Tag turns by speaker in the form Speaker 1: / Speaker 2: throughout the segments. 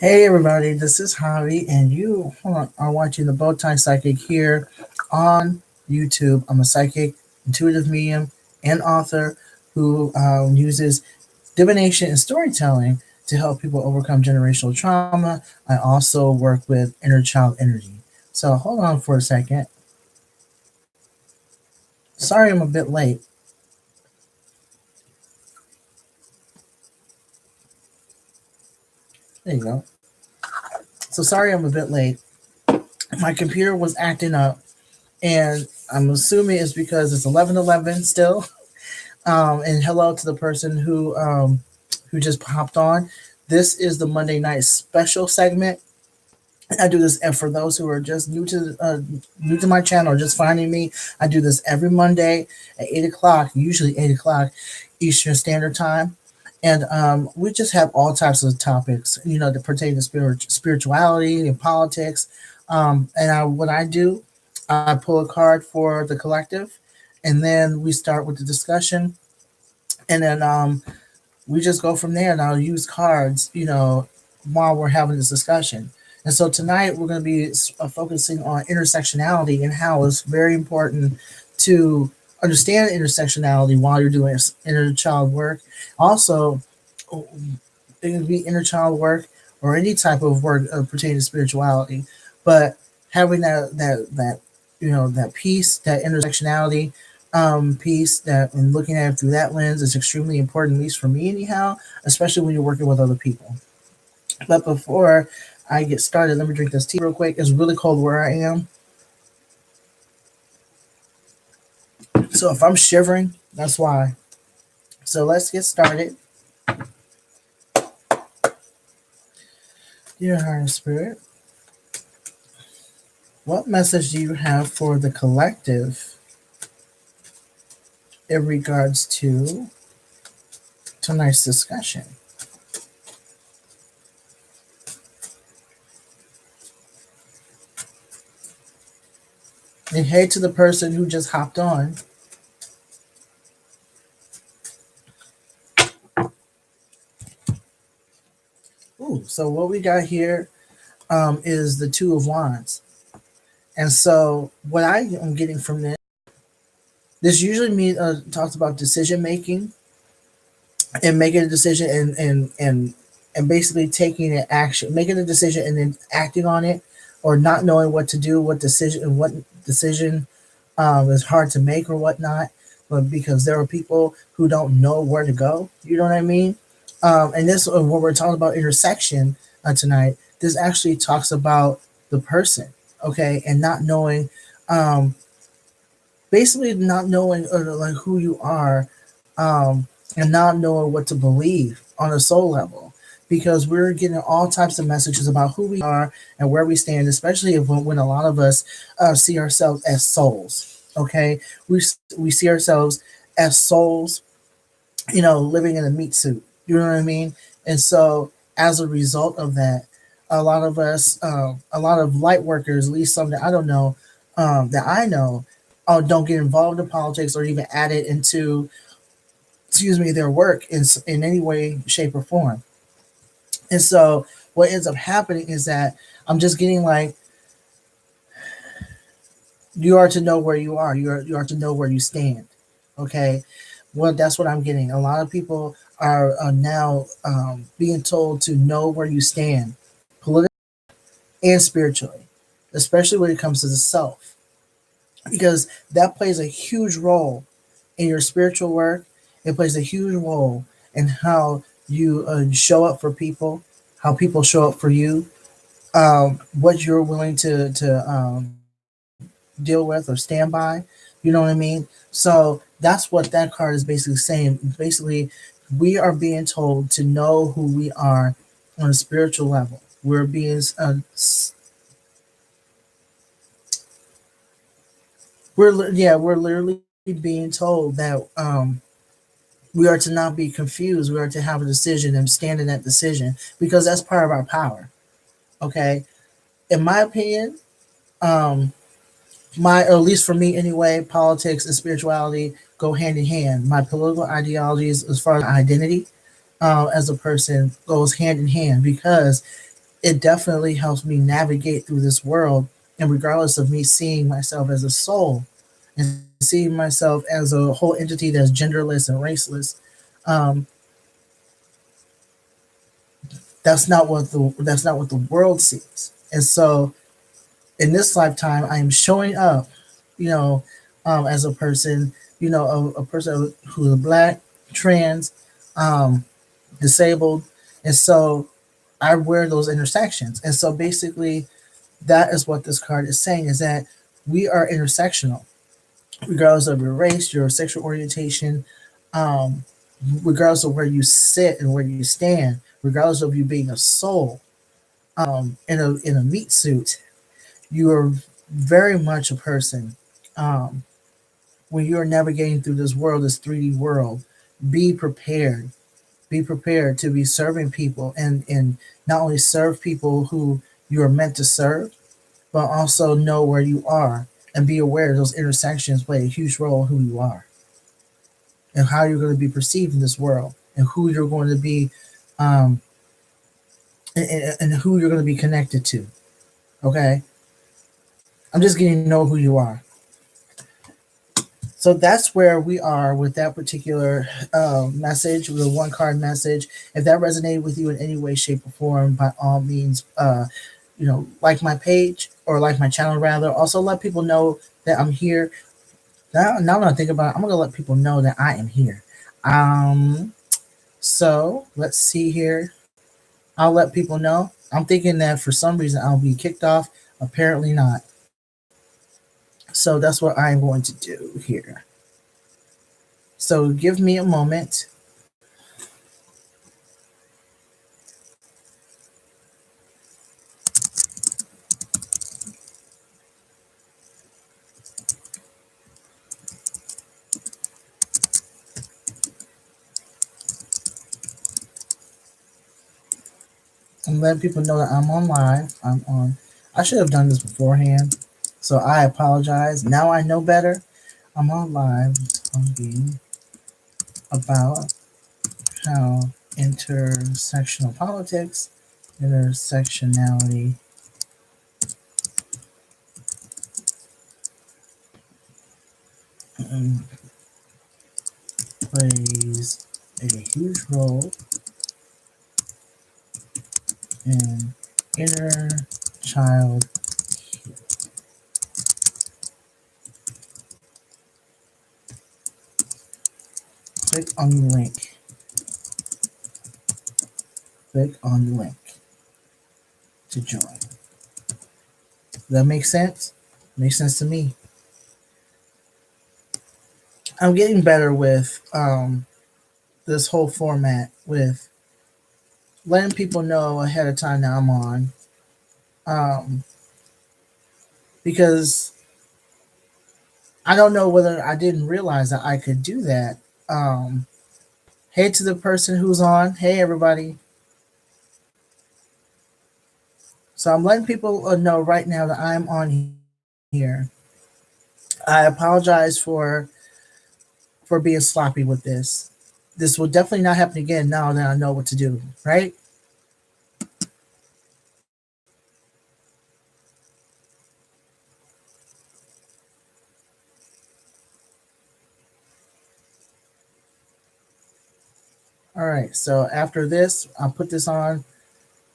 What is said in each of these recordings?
Speaker 1: Hey everybody, this is Javi, and you are watching the Bowtie Psychic here on YouTube. I'm a psychic, intuitive medium, and author who uses divination and storytelling to help people overcome generational trauma. I also work with inner child energy. So hold on for a second. Sorry, I'm a bit late. There you go. So sorry, I'm a bit late. My computer was acting up, and I'm assuming it's because it's 11:11 still. And hello to the person who just popped on. This is the Monday night special segment. I do this, and for those who are just new to my channel, or just finding me, I do this every Monday at 8 o'clock, usually 8 o'clock Eastern Standard Time, and we just have all types of topics, that pertain to spirituality and politics. What I do, I pull a card for the collective, and then we start with the discussion, and then we just go from there. And I'll use cards, while we're having this discussion. And so tonight we're going to be focusing on intersectionality and how it's very important to understand intersectionality while you're doing inner child work. Also, it can be inner child work or any type of work pertaining to spirituality, but having that piece, that intersectionality piece, that and looking at it through that lens is extremely important, at least for me anyhow, especially when you're working with other people. But before I get started, let me drink this tea real quick. It's really cold where I am, so if I'm shivering, that's why. So let's get started. Dear Higher Spirit, what message do you have for the collective in regards to tonight's discussion? And hey to the person who just hopped on. Ooh, so what we got here is the Two of Wands. And so what I am getting from this usually talks about decision making and making a decision and basically taking an action, making a decision and then acting on it, or not knowing what to do, what decision is hard to make or whatnot, but because there are people who don't know where to go. You know what I mean? And this, when we're talking about intersection tonight, this actually talks about the person, okay, and not knowing, basically not knowing like who you are, and not knowing what to believe on a soul level, because we're getting all types of messages about who we are and where we stand, especially when a lot of us see ourselves as souls. Okay, we see ourselves as souls, living in a meat suit. You know what I mean? And so, as a result of that, a lot of us, a lot of light workers, at least some that I don't know, that I know, don't get involved in politics or even add it into, their work in any way, shape, or form. And so, what ends up happening is that I'm just getting like, you are to know where you are. You are to know where you stand. Okay, well, that's what I'm getting. A lot of people are now being told to know where you stand, politically and spiritually, especially when it comes to the self, because that plays a huge role in your spiritual work. It plays a huge role in how you show up for people, how people show up for you, what you're willing to deal with or stand by. You know what I mean? So that's what that card is basically saying. Basically, we are being told to know who we are on a spiritual level. We're literally being told that we are to not be confused. We are to have a decision and stand in that decision, because that's part of our power. Okay, in my opinion, um, or at least for me anyway, politics and spirituality go hand in hand. My political ideologies, as far as identity as a person, goes hand in hand, because it definitely helps me navigate through this world. And regardless of me seeing myself as a soul and seeing myself as a whole entity that's genderless and raceless, um, that's not what the world sees. And so in this lifetime, I am showing up, you know, as a person, a person who's black, trans, um, disabled, and so I wear those intersections. And so basically, that is what this card is saying: is that we are intersectional, regardless of your race, your sexual orientation, um, regardless of where you sit and where you stand, regardless of you being a soul, in a meat suit, you are very much a person. Um, when you are navigating through this world, this 3D world, be prepared. Be prepared to be serving people, and not only serve people who you are meant to serve, but also know where you are and be aware those intersections play a huge role in who you are and how you're going to be perceived in this world and who you're going to be, um, and who you're going to be connected to. Okay, I'm just getting to know who you are. So that's where we are with that particular message, the one card message. If that resonated with you in any way, shape, or form, by all means, like my page or like my channel rather. Also, let people know that I'm here. Now that I think about it, I'm gonna let people know that I am here. Um, so let's see here. I'll let people know. I'm thinking that for some reason I'll be kicked off. Apparently not. So that's what I'm going to do here. So give me a moment. I'm letting people know that I'm on live. I'm on. I should have done this beforehand, so I apologize. Now I know better. I'm on live talking about how intersectional politics, intersectionality um, plays a huge role in inner child. Click on the link. Click on the link to join. Does that make sense? Makes sense to me. I'm getting better with this whole format with letting people know ahead of time that I'm on. Um, because I don't know whether I didn't realize that I could do that. Um, hey to the person who's on. Hey everybody. So I'm letting people know right now that I'm on here. I apologize for being sloppy with this. This will definitely not happen again now that I know what to do, right? All right. So after this, I'll put this on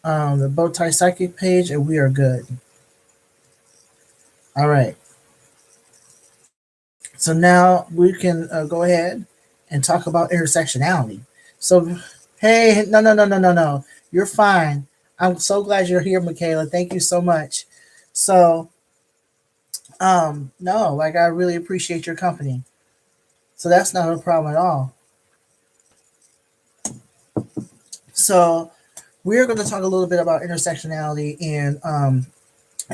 Speaker 1: the Bowtie Psychic page, and we are good. All right. So now we can go ahead and talk about intersectionality. So, hey, no. You're fine. I'm so glad you're here, Michaela. Thank you so much. So, no, like I really appreciate your company. So that's not a problem at all. So we're going to talk a little bit about intersectionality and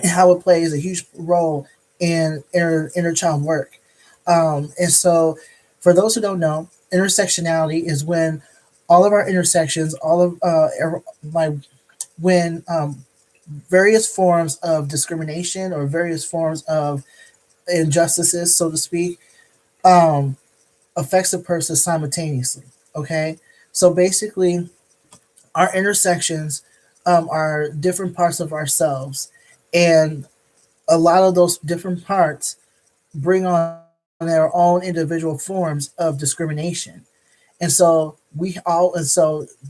Speaker 1: how it plays a huge role in inner child work. And so, for those who don't know, intersectionality is when all of our intersections, all of like when various forms of discrimination or various forms of injustices, so to speak, um, affects a person simultaneously. Okay, so basically, our intersections are different parts of ourselves, and a lot of those different parts bring on their own individual forms of discrimination. And so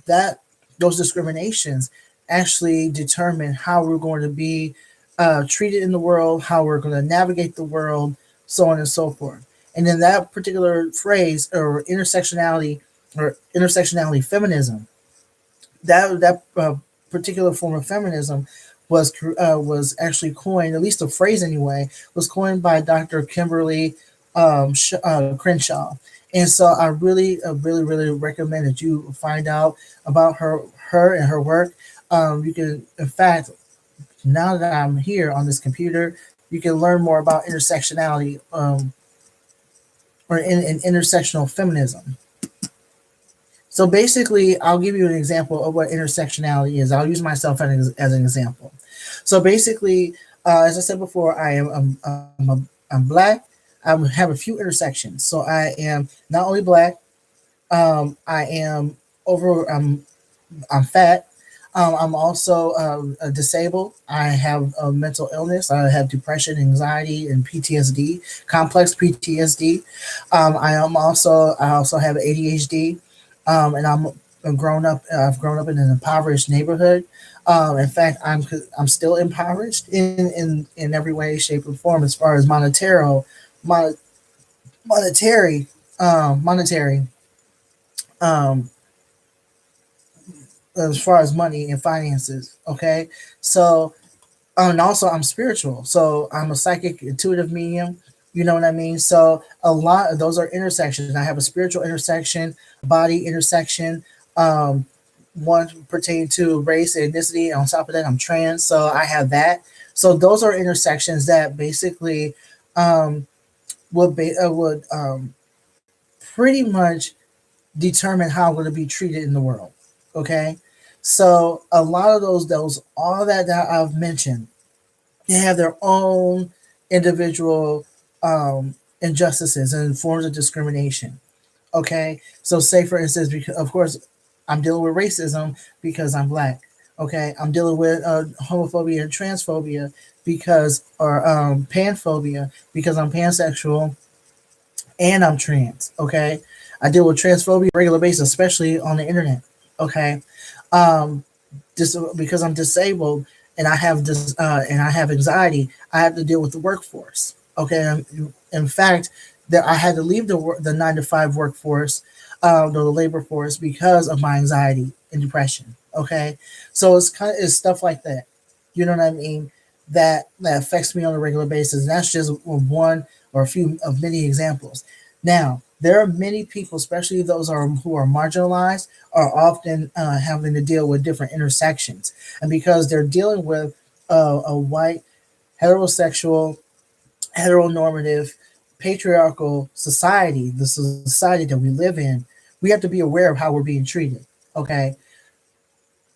Speaker 1: that those discriminations actually determine how we're going to be treated in the world, how we're going to navigate the world, so on and so forth. And then that particular phrase, or intersectionality feminism, that particular form of feminism was actually coined, at least the phrase anyway, was coined by Dr. Kimberly Crenshaw. And so I really recommend that you find out about her and her work. You can, in fact, now that I'm here on this computer, you can learn more about intersectionality, in intersectional feminism. So basically, I'll give you an example of what intersectionality is. I'll use myself as an example. So basically, as I said before, I'm black. I have a few intersections. So I am not only black. I am over. I'm fat. I'm also disabled. I have a mental illness. I have depression, anxiety, and PTSD, complex PTSD. I also have ADHD, and I'm grown up. I've grown up in an impoverished neighborhood. In fact, I'm still impoverished in every way, shape, or form as far as mon, monetary monetary um, as far as money and finances. Okay, so and also I'm spiritual, so I'm a psychic intuitive medium. You know what I mean? So a lot of those are intersections. I have a spiritual intersection, body intersection, um, one pertaining to race and ethnicity. And on top of that, I'm trans, so I have that. So those are intersections that basically um, would pretty much determine how I'm going to be treated in the world. Okay, so a lot of those all that I've mentioned, they have their own individual injustices and forms of discrimination. Okay, so say for instance, because of course I'm dealing with racism because I'm black. Okay, I'm dealing with homophobia and transphobia or panphobia because I'm pansexual and I'm trans. Okay, I deal with transphobia on a regular basis, especially on the internet. Okay, um, just because I'm disabled and I have anxiety, I have to deal with the workforce. Okay, in fact, that I had to leave the 9 to 5 workforce, the labor force, because of my anxiety and depression. Okay, so it's stuff like that. You know what I mean? That affects me on a regular basis. And that's just one or a few of many examples. Now, there are many people, especially who are marginalized, are often having to deal with different intersections. And because they're dealing with a white, heterosexual, heteronormative, patriarchal society, the society that we live in, we have to be aware of how we're being treated. Okay.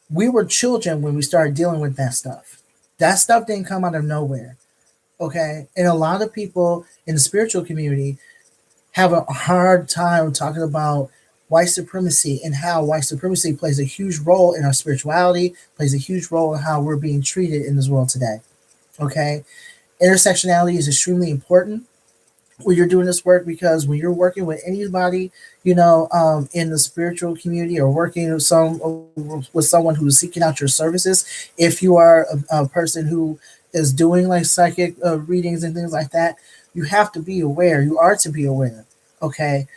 Speaker 1: We were children when we started dealing with that stuff. That stuff didn't come out of nowhere. Okay. And a lot of people in the spiritual community have a hard time talking about white supremacy and how white supremacy plays a huge role in our spirituality, plays a huge role in how we're being treated in this world today. Okay. Intersectionality is extremely important when you're doing this work, because when you're working with anybody, in the spiritual community, or working with someone who's seeking out your services, if you are a person who is doing like psychic readings and things like that, you have to be aware. You are to be aware, okay,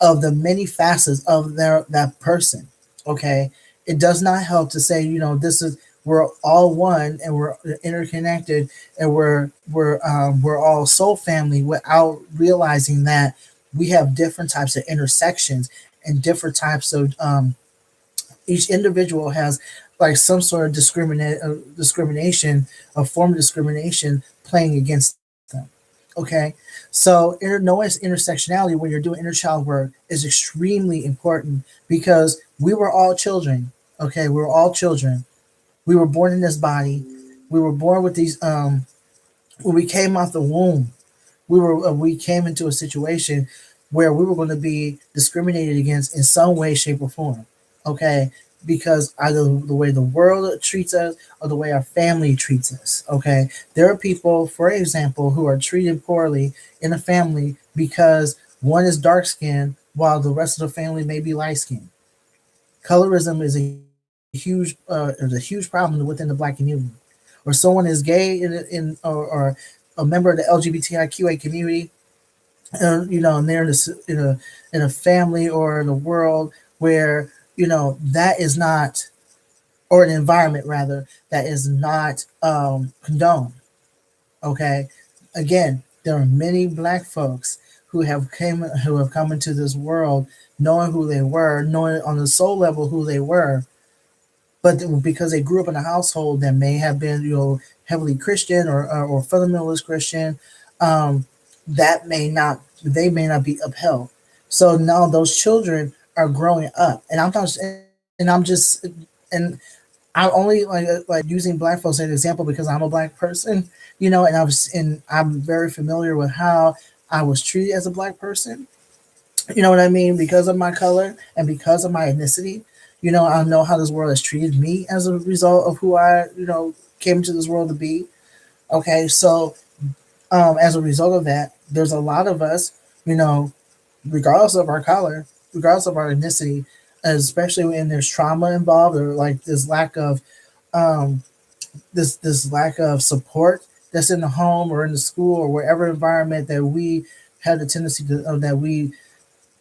Speaker 1: of the many facets of that person. Okay, it does not help to say, this is we're all one and we're interconnected and we're all soul family, without realizing that we have different types of intersections and different types of each individual has like some sort of discrimination, a form of discrimination playing against them. Okay, so knowing intersectionality when you're doing inner child work is extremely important, because we were all children. Okay, we were all children. We were born in this body. We were born with these. When we came out the womb, we came into a situation where we were going to be discriminated against in some way, shape, or form. Okay, because either the way the world treats us or the way our family treats us. Okay, there are people, for example, who are treated poorly in a family because one is dark skinned while the rest of the family may be light skinned. Colorism is a huge problem within the black community. Or someone is gay or a member of the LGBTIQA community, and they're in a family or in a world where that is not, or an environment rather, that is not condoned. Okay, again, there are many black folks who have come into this world knowing who they were, knowing on the soul level who they were, but because they grew up in a household that may have been heavily Christian or fundamentalist Christian, um, that may not they may not be upheld. So now those children are growing up, and I'm only like using black folks as an example because I'm a black person, and I'm very familiar with how I was treated as a black person. You know what I mean? Because of my color and because of my ethnicity, I know how this world has treated me as a result of who I came into this world to be. Okay, so as a result of that, there's a lot of us, you know, regardless of our color, regardless of our ethnicity, especially when there's trauma involved or like um, this lack of support that's in the home or in the school or wherever environment that we had the tendency that we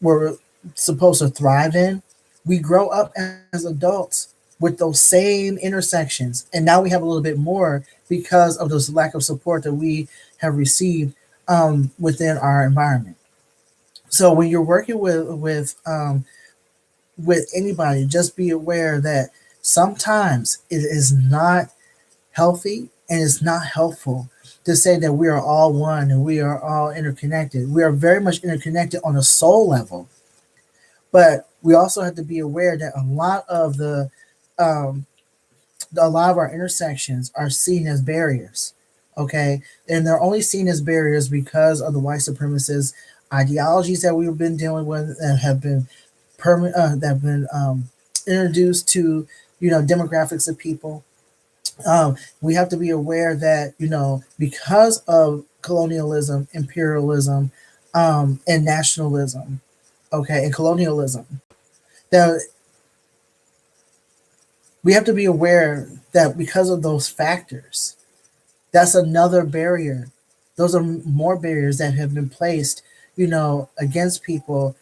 Speaker 1: were supposed to thrive in, we grow up as adults with those same intersections. And now we have a little bit more because of this lack of support that we have received within our environment. So when you're working with anybody, just be aware that sometimes it is not healthy and it's not helpful to say that we are all one and we are all interconnected. We are very much interconnected on a soul level, but we also have to be aware that um, a lot of our intersections are seen as barriers. Okay, and they're only seen as barriers because of the white supremacist ideologies that we've been dealing with and have been that have been introduced to demographics of people. We have to be aware that because of colonialism, imperialism, and nationalism, okay, and colonialism, that we have to be aware that because of those factors, that's another barrier. Those are more barriers that have been placed, against people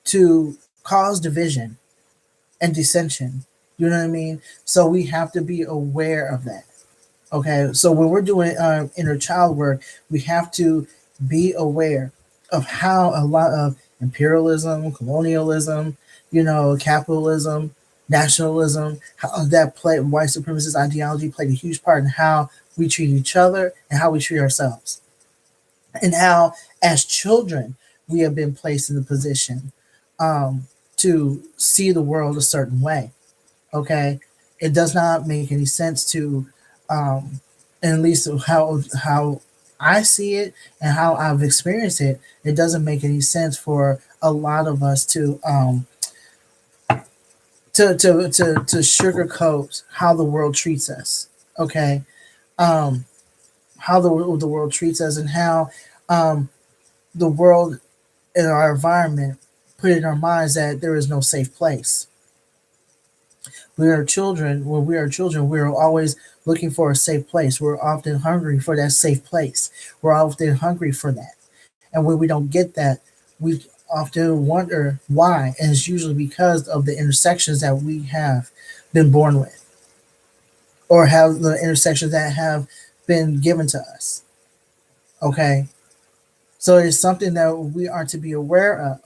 Speaker 1: to cause division and dissension. You know what I mean? So we have to be aware of that. Okay, so when we're doing inner child work, we have to be aware of how a lot of imperialism, colonialism, capitalism, nationalism, how that play white supremacist ideology played a huge part in how we treat each other and how we treat ourselves, and how as children we have been placed in the position to see the world a certain way. Okay, it does not make any sense to um and at least how I see it and how I've experienced it, it doesn't make any sense for a lot of us to sugarcoat how the world treats us. Okay, um how the world treats us, and how um the world in our environment put in our minds that there is no safe place. When we are children, we're always looking for a safe place. We're often hungry for that safe place. We're often hungry for that. And when we don't get that, we often wonder why. And it's usually because of the intersections that we have been born with, or have the intersections that have been given to us. Okay. So it's something that we are to be aware of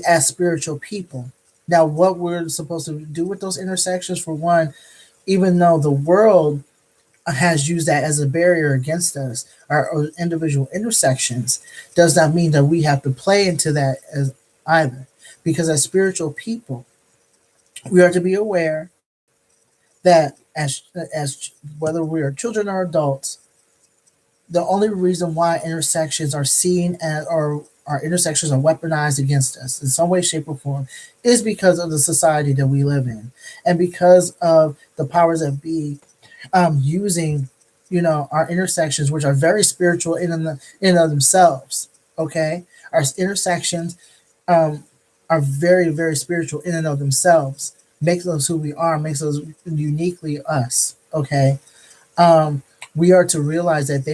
Speaker 1: as spiritual people. Now, what we're supposed to do with those intersections, for one, even though the world has used that as a barrier against us, our individual intersections, does not mean that we have to play into that as either. Because as spiritual people, we are to be aware that as whether we are children or adults, the only reason why intersections are seen as or our intersections are weaponized against us in some way, shape, or form is because of the society that we live in, and because of the powers that be using, our intersections, which are very spiritual in of themselves. Okay, our intersections um, are very, very spiritual in and of themselves. Makes us who we are, makes us uniquely us. Okay, um, we are to realize that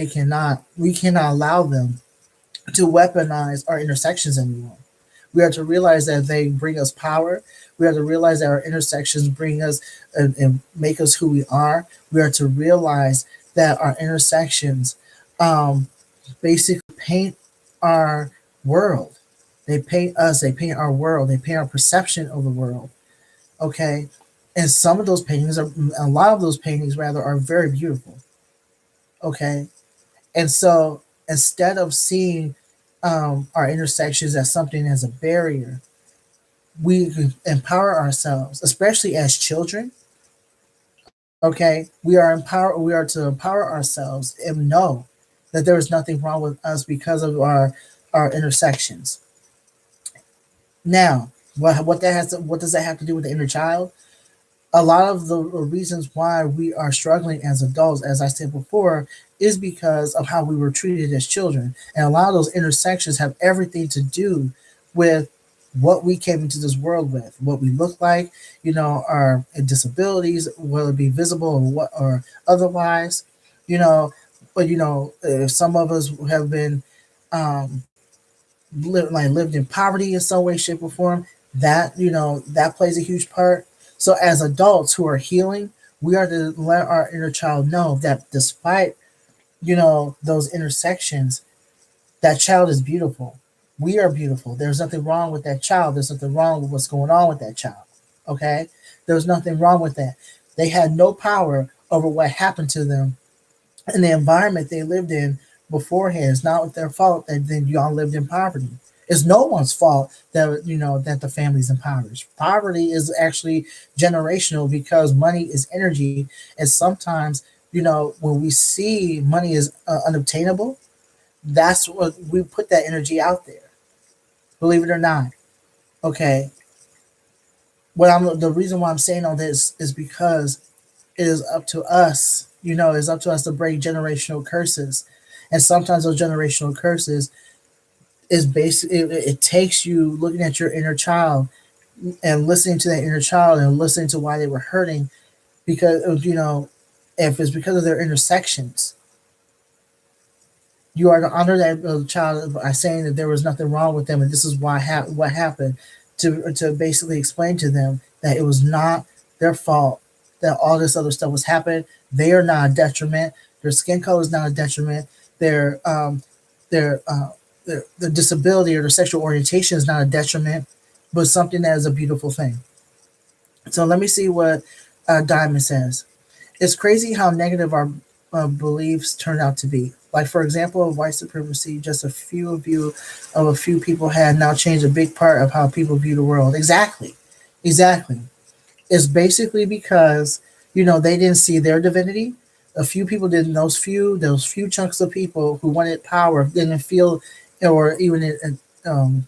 Speaker 1: we cannot allow them to weaponize our intersections anymore. We are to realize that they bring us power. We are to realize that our intersections bring us and make us who we are. We are to realize that our intersections um, basically paint our world. They paint us, they paint our world, they paint our perception of the world. Okay. And some of those paintings are, a lot of those paintings rather, are very beautiful. Okay. And so instead of seeing our intersections as something as a barrier, we can empower ourselves, especially as children. Okay, we are to empower ourselves and know that there is nothing wrong with us because of our intersections. Now, what does that have to do with the inner child? A lot of the reasons why we are struggling as adults, as I said before, is because of how we were treated as children. And a lot of those intersections have everything to do with what we came into this world with, what we look like, our disabilities, whether it be visible or otherwise, you know. But some of us have been um, lived in poverty in some way, shape, or form. That plays a huge part. So as adults who are healing, we are to let our inner child know that despite those intersections, that child is beautiful. We are beautiful. There's nothing wrong with that child. There's nothing wrong with what's going on with that child. Okay, there's nothing wrong with that. They had no power over what happened to them and the environment they lived in beforehand. It's not their fault that then y'all lived in poverty. It's no one's fault that that the family's impoverished. Poverty is actually generational because money is energy, and sometimes when we see money is unobtainable, that's what we put that energy out there. Believe it or not. Okay. The reason why I'm saying all this is because it is up to us. It's up to us to break generational curses, and sometimes those generational curses is basically it takes you looking at your inner child and listening to that inner child and listening to why they were hurting because if it's because of their intersections, you are to honor that child by saying that there was nothing wrong with them and this is what happened, to basically explain to them that it was not their fault that all this other stuff was happening. They are not a detriment. Their skin color is not a detriment. Their disability or their sexual orientation is not a detriment, but something that is a beautiful thing. So let me see what Diamond says. It's crazy how negative our beliefs turn out to be. Like, for example, of white supremacy, just a few people had now changed a big part of how people view the world. Exactly. Exactly. It's basically because, they didn't see their divinity. A few people didn't, those few chunks of people who wanted power didn't feel or even um,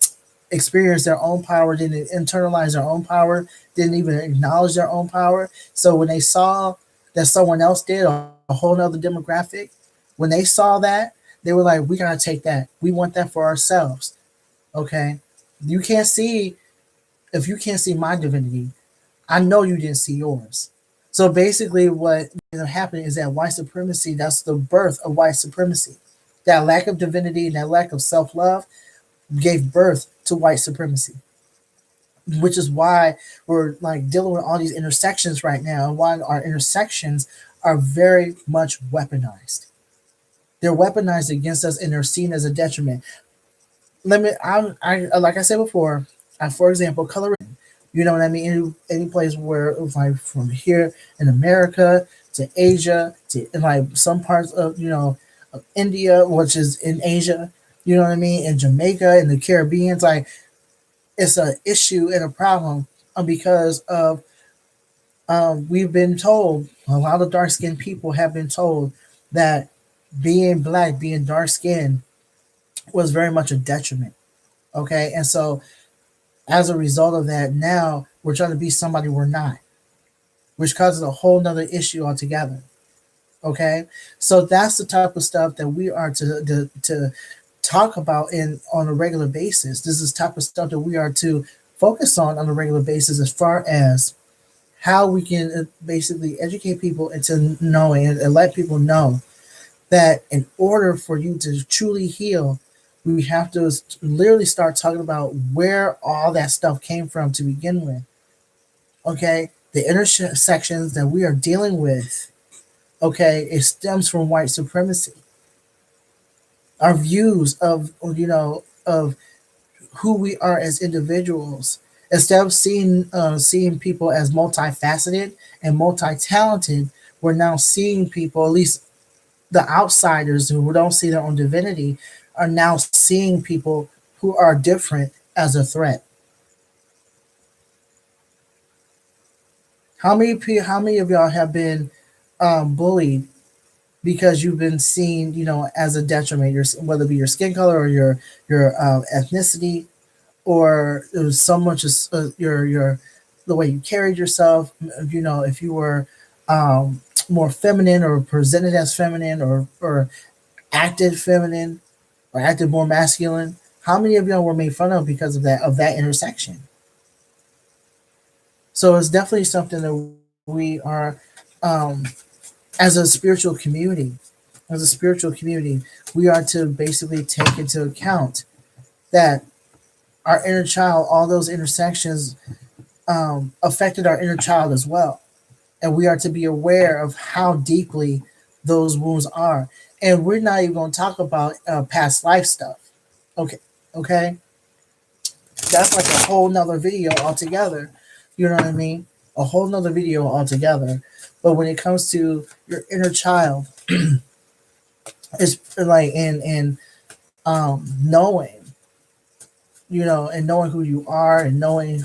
Speaker 1: experience their own power, didn't internalize their own power, didn't even acknowledge their own power. So when they saw that someone else did, a whole other demographic, when they saw that, they were like, we gotta take that. We want that for ourselves. Okay. You can't see if you can't see my divinity, I know you didn't see yours. So basically what happened is that white supremacy, that's the birth of white supremacy. That lack of divinity and that lack of self-love gave birth to white supremacy, which is why we're like dealing with all these intersections right now and why our intersections are very much weaponized. They're weaponized against us and they're seen as a detriment. I like I said before, for example, color. You know what I mean? Any place where it was like from here in America to Asia to in like some parts of of India, which is in Asia. You know what I mean? In Jamaica and the Caribbean, it's like it's an issue and a problem because of we've been told, a lot of dark skinned people have been told that being black, being dark skinned was very much a detriment. Okay, and so as a result of that, now we're trying to be somebody we're not, which causes a whole nother issue altogether. Okay, so that's the type of stuff that we are to talk about in on a regular basis. This is the type of stuff that we are to focus on a regular basis, as far as how we can basically educate people into knowing and let people know that in order for you to truly heal, we have to literally start talking about where all that stuff came from to begin with. Okay, the intersections that we are dealing with, okay, it stems from white supremacy. Our views of, of who we are as individuals, instead of seeing people as multifaceted and multi-talented, we're now seeing people, at least the outsiders who don't see their own divinity, are now seeing people who are different as a threat. How many of y'all have been bullied because you've been seen, as a detriment, whether it be your skin color or your ethnicity, or it was so much as your the way you carried yourself. If you were more feminine or presented as feminine, or acted feminine or acted more masculine. How many of y'all were made fun of because of that intersection? So it's definitely something that we are, um, as a spiritual community, we are to basically take into account that our inner child, all those intersections, affected our inner child as well, and we are to be aware of how deeply those wounds are. And we're not even going to talk about past life stuff. Okay, okay, that's like a whole nother video altogether. You know what I mean? A whole nother video altogether. But when it comes to your inner child, it's like knowing, and knowing who you are, and knowing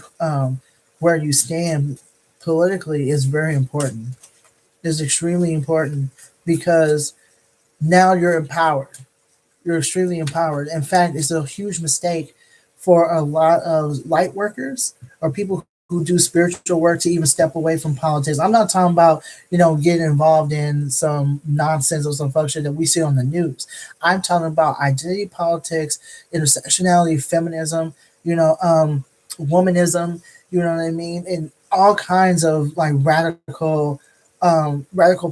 Speaker 1: where you stand politically is very important. Is extremely important, because now you're empowered. You're extremely empowered. In fact, it's a huge mistake for a lot of light workers or people who do spiritual work to even step away from politics. I'm not talking about, getting involved in some nonsense or some function that we see on the news. I'm talking about identity politics, intersectionality, feminism, womanism, you know what I mean? And all kinds of like radical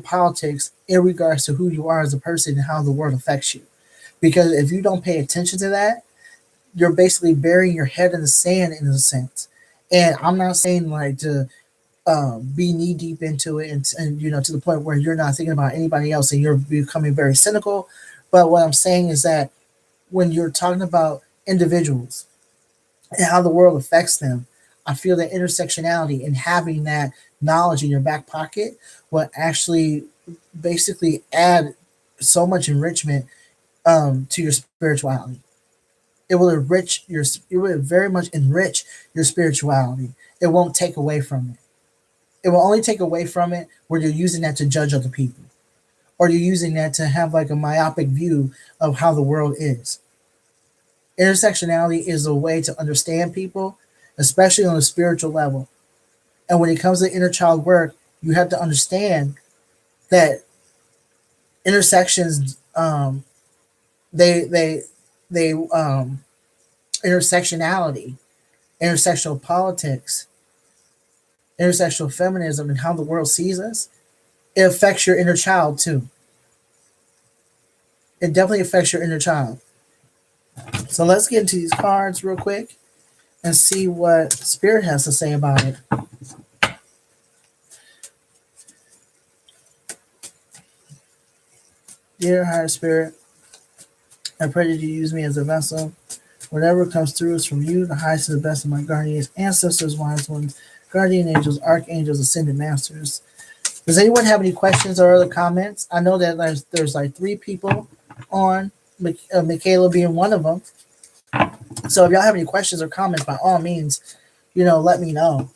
Speaker 1: politics in regards to who you are as a person and how the world affects you. Because if you don't pay attention to that, you're basically burying your head in the sand in a sense. And I'm not saying like to be knee deep into it, and to the point where you're not thinking about anybody else and you're becoming very cynical. But what I'm saying is that when you're talking about individuals and how the world affects them, I feel that intersectionality and having that knowledge in your back pocket will actually basically add so much enrichment to your spirituality. It will very much enrich your spirituality. It won't take away from it. It will only take away from it where you're using that to judge other people, or you're using that to have like a myopic view of how the world is. Intersectionality is a way to understand people, especially on a spiritual level. And when it comes to inner child work, you have to understand that intersections, they intersectionality, intersectional politics, intersectional feminism, and how the world sees us, it affects your inner child too. It definitely affects your inner child. So let's get into these cards real quick and see what Spirit has to say about it. Dear Higher Spirit, I pray that you use me as a vessel. Whatever comes through is from you, the highest and the best of my guardians, ancestors, wise ones, guardian angels, archangels, ascended masters. Does anyone have any questions or other comments? I know that there's like 3 people on, Michaela being one of them. So if y'all have any questions or comments, by all means, let me know.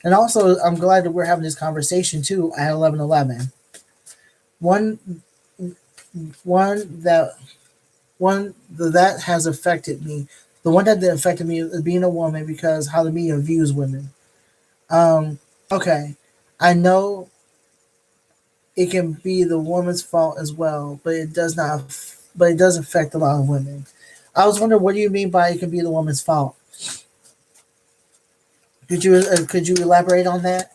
Speaker 1: And also, I'm glad that we're having this conversation too at 11:11. One one that that has affected me. The one that affected me is being a woman because how the media views women. Um, okay, I know it can be the woman's fault as well, but it does not. But it does affect a lot of women. I was wondering, what do you mean by it can be the woman's fault? Could you elaborate on that?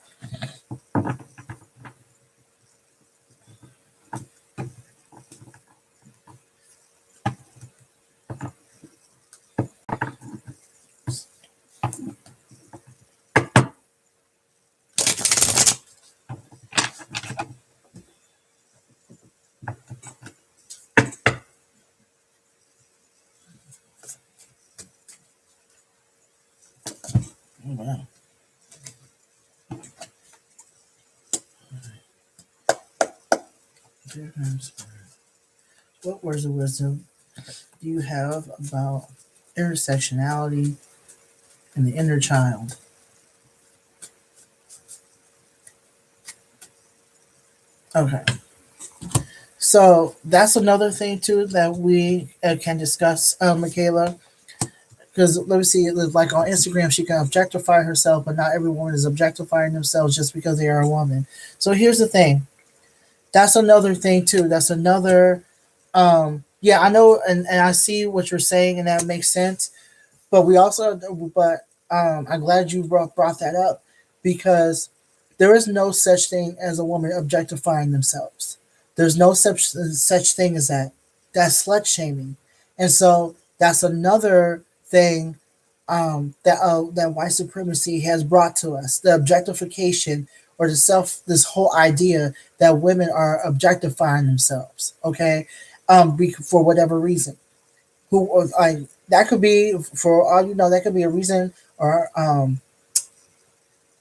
Speaker 1: Oh, wow. What words of wisdom do you have about intersectionality and the inner child? Okay, so that's another thing too that we can discuss, Michaela. Because let me see, like on Instagram, she can objectify herself, but not every woman is objectifying themselves just because they are a woman. So here's the thing. That's another thing too. That's another. Yeah, I know, and I see what you're saying, and that makes sense. But we also, but I'm glad you brought that up because there is no such thing as a woman objectifying themselves. There's no such thing as that. That's slut shaming, and so that's another thing that white supremacy has brought to us: the objectification or this whole idea that women are objectifying themselves. Okay, for whatever reason who like that could be for all you know that could be a reason or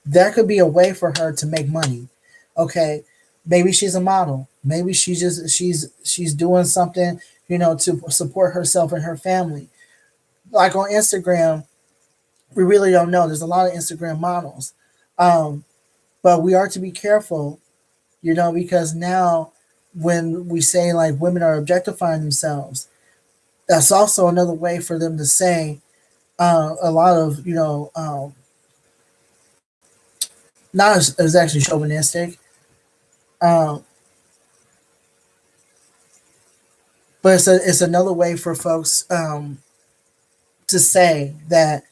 Speaker 1: that could be a way for her to make money. Okay, maybe she's a model, maybe she's doing something, to support herself and her family, like on Instagram. We really don't know, there's a lot of Instagram models, um but we are to be careful, because now when we say like women are objectifying themselves, that's also another way for them to say a lot of not as actually chauvinistic, um, but it's another way for folks to say that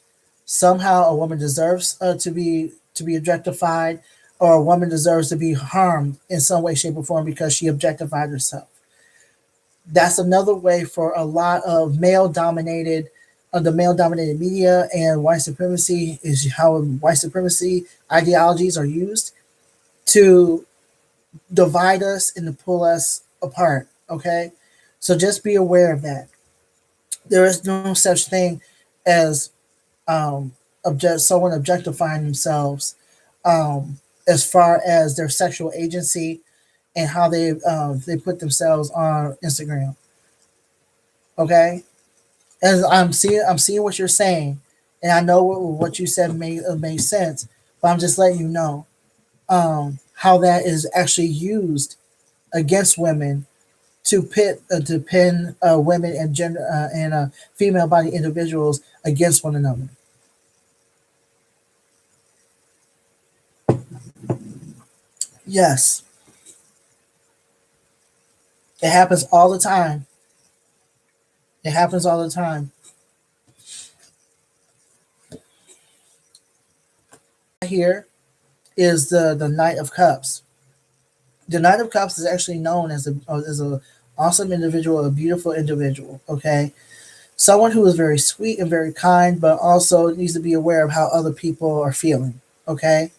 Speaker 1: somehow a woman deserves to be objectified, or a woman deserves to be harmed in some way, shape, or form because she objectified herself. That's another way for a lot of the male dominated media, and white supremacy is how white supremacy ideologies are used to divide us and to pull us apart. Okay, so just be aware of that. There is no such thing as someone objectifying themselves, as far as their sexual agency and how they put themselves on Instagram. Okay, and I'm seeing what you're saying, and I know what you said made sense, but I'm just letting you know how that is actually used against women to pin women and gender and female body individuals against one another. Yes, it happens all the time. It happens all the time. Here is the Knight of Cups. The Knight of Cups is actually known as a awesome individual, a beautiful individual. Okay, someone who is very sweet and very kind, but also needs to be aware of how other people are feeling. Okay,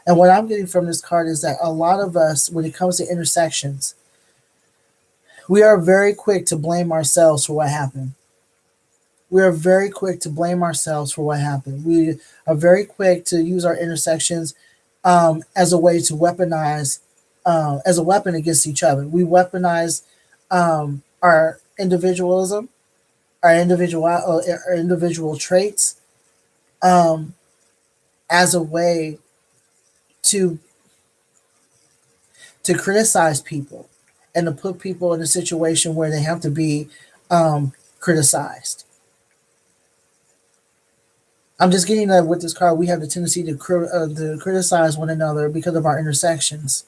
Speaker 1: and what I'm getting from this card is that a lot of us, when it comes to intersections, we are very quick to blame ourselves for what happened. We are very quick to blame ourselves for what happened. We are very quick to use our intersections as a way to weaponize, as a weapon against each other. We weaponize our individualism, our individual traits, um, as a way to to criticize people and to put people in a situation where they have to be criticized. I'm just getting that with this card, we have the tendency to criticize one another because of our intersections.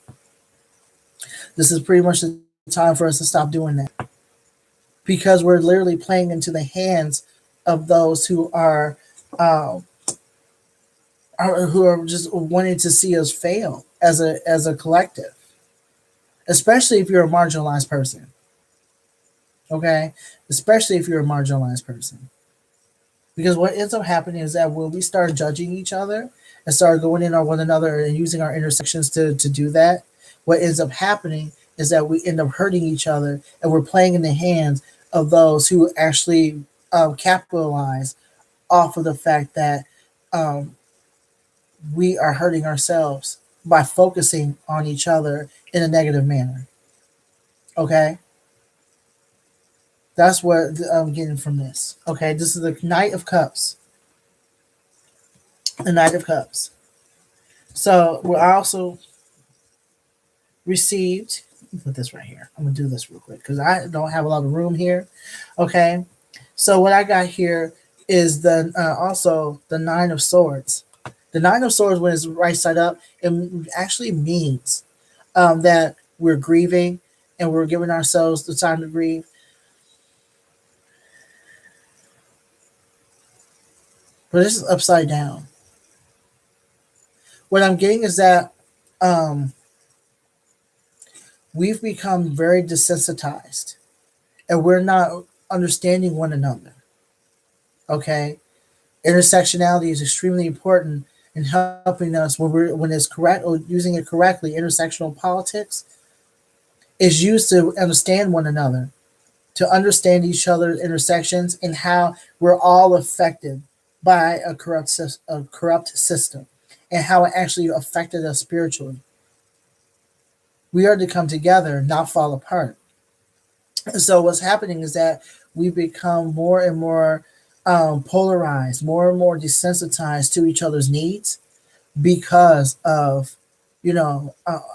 Speaker 1: This is pretty much the time for us to stop doing that because we're literally playing into the hands of those uh, who are just wanting to see us fail as a collective, especially if you're a marginalized person. Okay, especially if you're a marginalized person. Because what ends up happening is that when we start judging each other and start going in on one another and using our intersections to do that, what ends up happening is that we end up hurting each other and we're playing in the hands of those who actually capitalize off of the fact that um, we are hurting ourselves by focusing on each other in a negative manner. Okay? That's what I'm getting from this. Okay, this is the Knight of Cups. The Knight of Cups. So we also received. Let me put this right here. I'm gonna do this real quick because I don't have a lot of room here. Okay, so what I got here is the also the Nine of Swords. The Nine of Swords, when it's right side up, it actually means that we're grieving and we're giving ourselves the time to grieve. But this is upside down. What I'm getting is that um, we've become very desensitized and we're not understanding one another. Okay, intersectionality is extremely important in helping us when it's correct or using it correctly. Intersectional politics is used to understand one another, to understand each other's intersections and how we're all affected by a corrupt system and how it actually affected us spiritually. We are to come together, not fall apart. So what's happening is that we become more and more polarized, more and more desensitized to each other's needs because of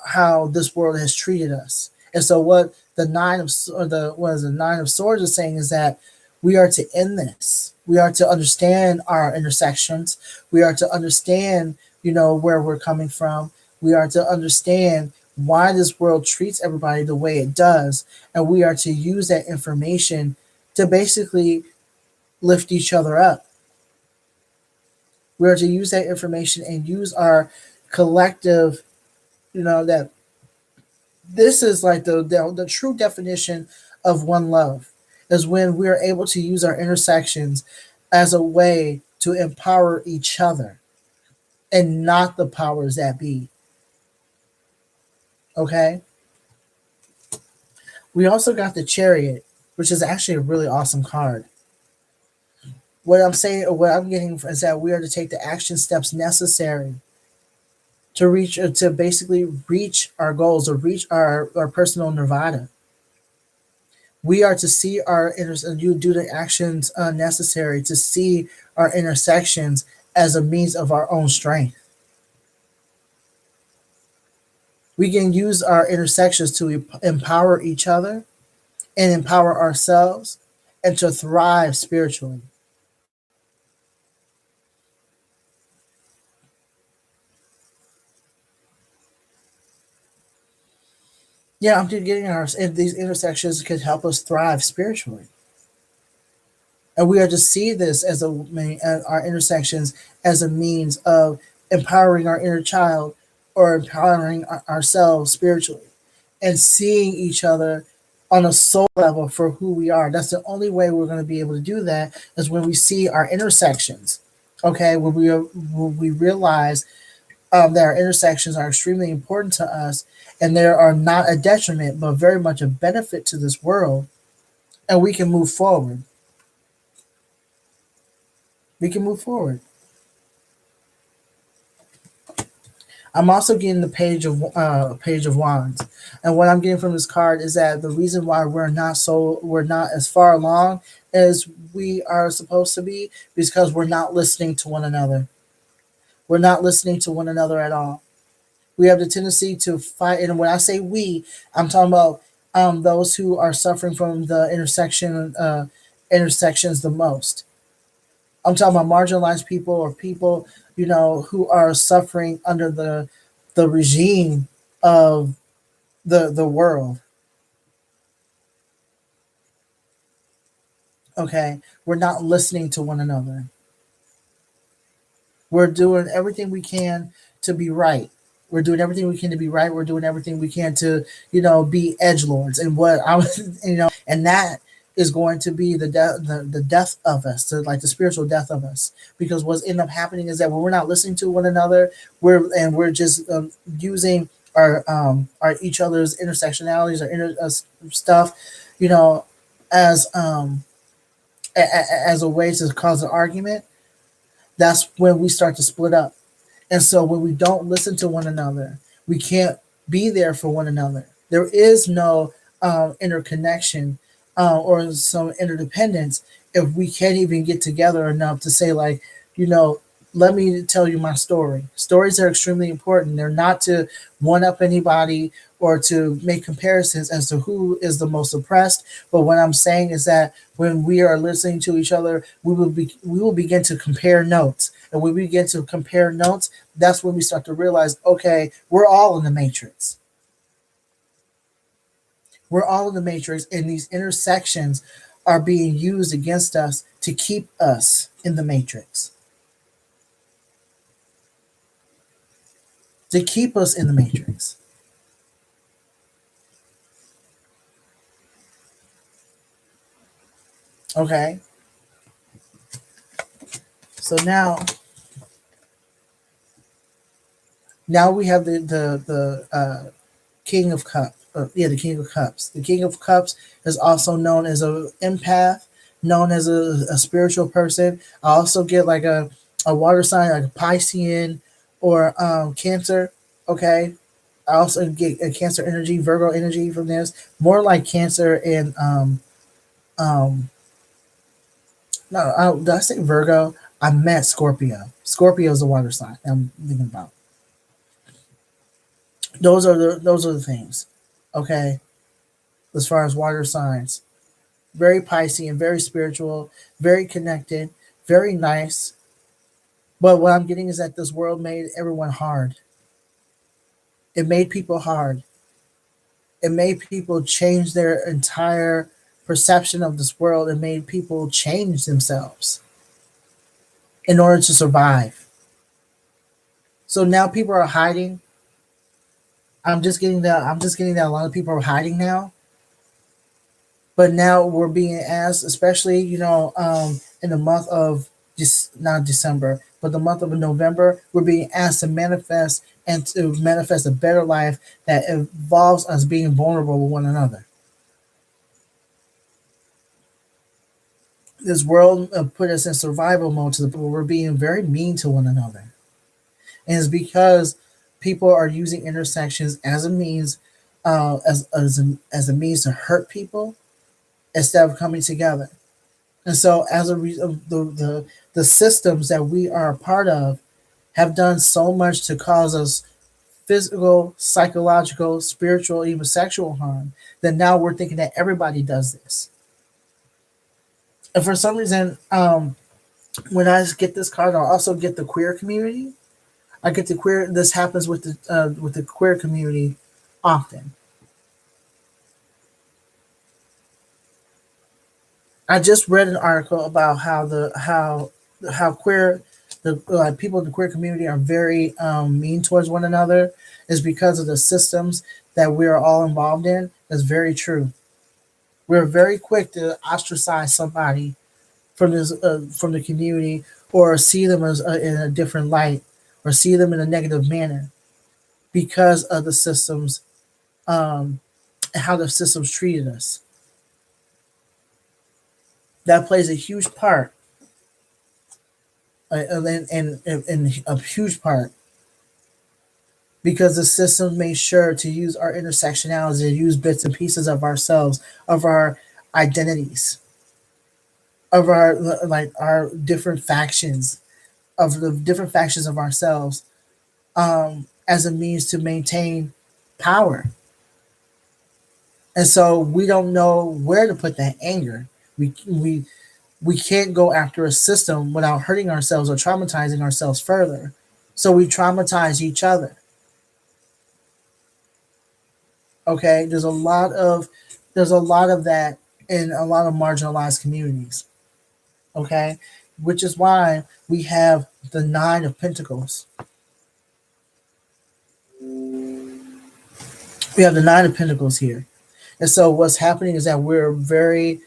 Speaker 1: how this world has treated us. And so what the Nine of Swords is saying is that we are to end this. We are to understand our intersections. We are to understand, where we're coming from. We are to understand why this world treats everybody the way it does, and we are to use that information to basically lift each other up. We are to use that information and use our collective, that this is like the true definition of one love is when we are able to use our intersections as a way to empower each other and not the powers that be. Okay? We also got the Chariot, which is actually a really awesome card. What I'm getting is that we are to take the action steps necessary to basically reach our goals or reach our personal nirvana. We are to see you do the actions necessary to see our intersections as a means of our own strength. We can use our intersections to empower each other and empower ourselves and to thrive spiritually. Yeah, I'm just getting and these intersections could help us thrive spiritually. And we are to see this as our intersections as a means of empowering our inner child or empowering ourselves spiritually and seeing each other on a soul level for who we are. That's the only way we're going to be able to do that is when we see our intersections. Okay, when we realize that our intersections are extremely important to us and they are not a detriment but very much a benefit to this world, and we can move forward. We can move forward. I'm also getting the Page of Wands, and what I'm getting from this card is that the reason why we're not as far along as we are supposed to be because we're not listening to one another. We're not listening to one another at all. We have the tendency to fight, and when I say we, I'm talking about those who are suffering from the intersections the most. I'm talking about marginalized people or people, who are suffering under the regime of the world. Okay, we're not listening to one another. We're doing everything we can to be right. We're doing everything we can to be right. We're doing everything we can to, be edge lords. And what I was, and that is going to be the death of us, like the spiritual death of us. Because what's end up happening is that when we're not listening to one another, we're just using our each other's intersectionalities or stuff, you know, as as a way to cause an argument. That's when we start to split up. And so when we don't listen to one another, we can't be there for one another. There is no interconnection or some interdependence if we can't even get together enough to say, like, you know, let me tell you my story. Stories are extremely important. They're not to one up anybody or to make comparisons as to who is the most oppressed. But what I'm saying is that when we are listening to each other, we will begin to compare notes. And when we begin to compare notes, that's when we start to realize, okay, we're all in the matrix. We're all in the matrix, and these intersections are being used against us to keep us in the matrix. To keep us in the matrix. Okay. So now we have the King of Cups. Yeah, the King of Cups. The King of Cups is also known as a empath, known as a spiritual person. I also get like a water sign, like a Piscean or Cancer. Okay. I also get a Cancer energy, Virgo energy from this. More like Cancer and um no, did I say Virgo? I meant Scorpio. Scorpio is a water sign I'm thinking about. Those are the things. Okay, as far as water signs, very Piscean, very spiritual, very connected, very nice. But what I'm getting is that this world made everyone hard. It made people hard. It made people change their entire perception of this world. It made people change themselves in order to survive. So now people are hiding. I'm just getting that a lot of people are hiding now. But now we're being asked, especially in the month of just not December, but the month of November, we're being asked to manifest and to manifest a better life that involves us being vulnerable with one another. This world put us in survival mode to the point where we're being very mean to one another, and it's because people are using intersections as a means, as a means to hurt people instead of coming together. And so, as a result, the systems that we are a part of have done so much to cause us physical, psychological, spiritual, even sexual harm that now we're thinking that everybody does this. And for some reason, when I get this card, I'll also get the queer community. I get the queer. This happens with the queer community often. I just read an article about how queer the people in the queer community are very mean towards one another is because of the systems that we are all involved in. That's very true. We're very quick to ostracize somebody from the community or see them as in a different light or see them in a negative manner because of the systems and how the systems treated us. That plays a huge part and a huge part because the system made sure to use our intersectionality, to use bits and pieces of ourselves, of our identities, of our our different factions, of the different factions of ourselves, as a means to maintain power. And so we don't know where to put that anger. We can't go after a system without hurting ourselves or traumatizing ourselves further. So we traumatize each other. Okay, there's a lot of that in a lot of marginalized communities. Okay, which is why we have the Nine of Pentacles. We have the Nine of Pentacles here, and so what's happening is that we're very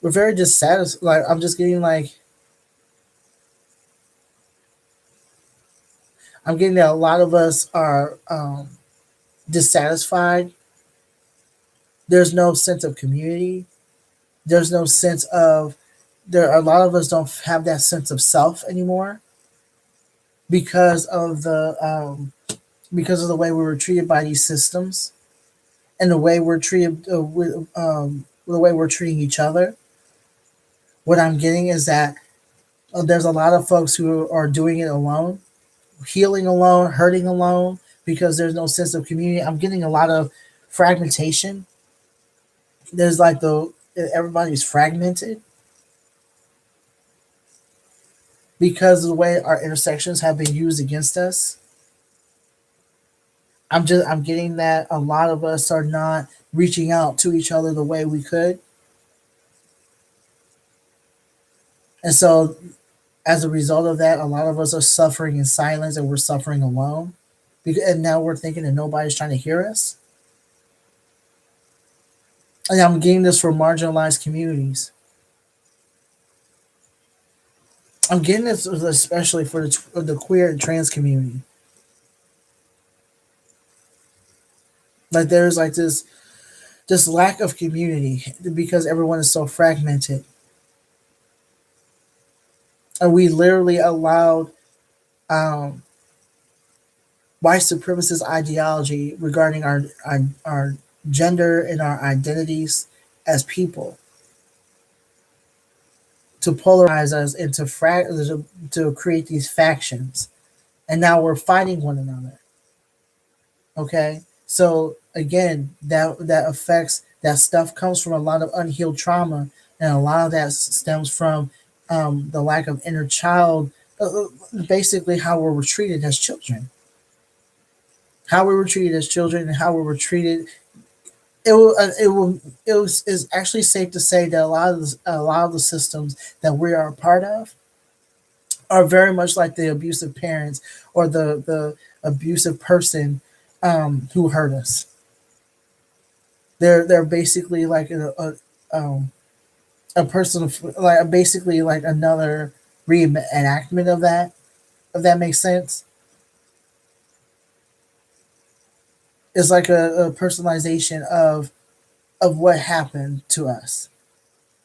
Speaker 1: dissatisfied. Like I'm getting that a lot of us are dissatisfied. There's no sense of community. There's no sense of there. A lot of us don't have that sense of self anymore because of the way we were treated by these systems and the way we're treated the way we're treating each other. What I'm getting is that there's a lot of folks who are doing it alone, healing alone, hurting alone because there's no sense of community. I'm getting a lot of fragmentation. There's like the everybody's fragmented because of the way our intersections have been used against us. I'm getting that a lot of us are not reaching out to each other the way we could. And so as a result of that, a lot of us are suffering in silence and we're suffering alone. And now we're thinking that nobody's trying to hear us. And I'm getting this for marginalized communities. I'm getting this especially for the queer and trans community. Like there's like this lack of community because everyone is so fragmented. And we literally allowed um, white supremacist ideology regarding our gender and our identities as people to polarize us into to create these factions, and now we're fighting one another. Okay, so again, that affects that stuff comes from a lot of unhealed trauma, and a lot of that stems from the lack of inner child. Basically, how we were treated as children, how we were treated as children, and how we were treated. It was is actually safe to say that a lot of the systems that we are a part of are very much like the abusive parents or the abusive person who hurt us. They're basically like a person like basically like another reenactment of that. If that makes sense, it's like a personalization of what happened to us,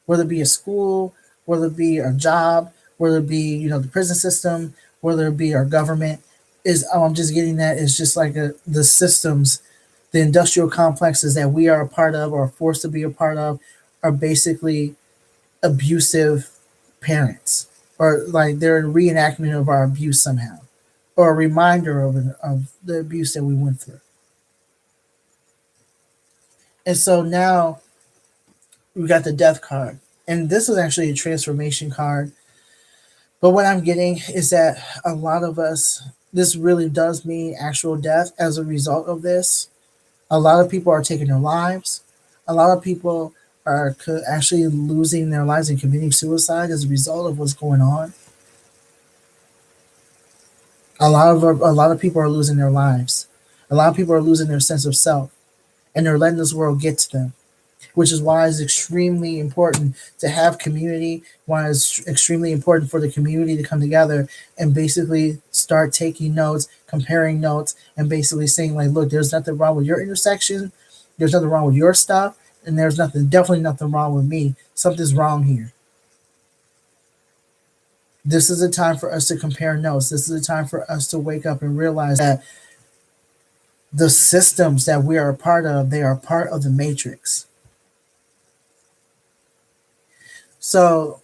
Speaker 1: whether it be a school, whether it be a job, whether it be the prison system, whether it be our government. Is I'm just getting that it's just like the systems, the industrial complexes that we are a part of or forced to be a part of, are basically abusive parents, or like they're a reenactment of our abuse somehow, or a reminder of the abuse that we went through. And so now we got the death card, and this is actually a transformation card. But what I'm getting is that a lot of us, this really does mean actual death as a result of this. A lot of people are taking their lives. A lot of people are actually losing their lives and committing suicide as a result of what's going on. A lot of people are losing their lives. A lot of people are losing their sense of self, and they're letting this world get to them, which is why it's extremely important to have community, why it's extremely important for the community to come together and basically start taking notes, comparing notes, and basically saying, like, look, there's nothing wrong with your intersection, there's nothing wrong with your stuff, and there's definitely nothing wrong with me. Something's wrong here. This is a time for us to compare notes. This is a time for us to wake up and realize that the systems that we are a part of, they are part of the matrix. So